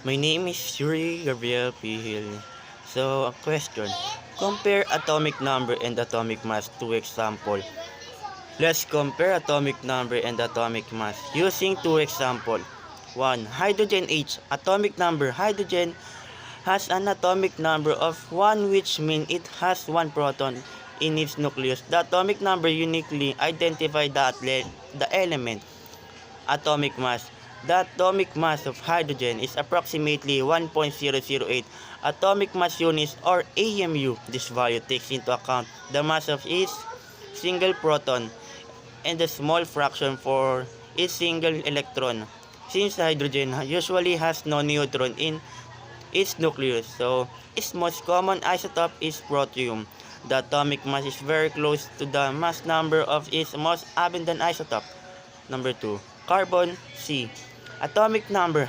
My name is Yuri Gabriel P. Hill. So, a question. Compare atomic number and atomic mass to example. Let's compare atomic number and atomic mass using two example. 1. Hydrogen H. Atomic number. Hydrogen has an atomic number of 1, which means it has 1 proton in its nucleus. The atomic number uniquely identifies the element. Atomic mass. The atomic mass of hydrogen is approximately 1.008 atomic mass units, or AMU. This value takes into account the mass of each single proton and the small fraction for each single electron. Since hydrogen usually has no neutron in its nucleus, so its most common isotope is protium. The atomic mass is very close to the mass number of its most abundant isotope. Number 2. Carbon C. Atomic number.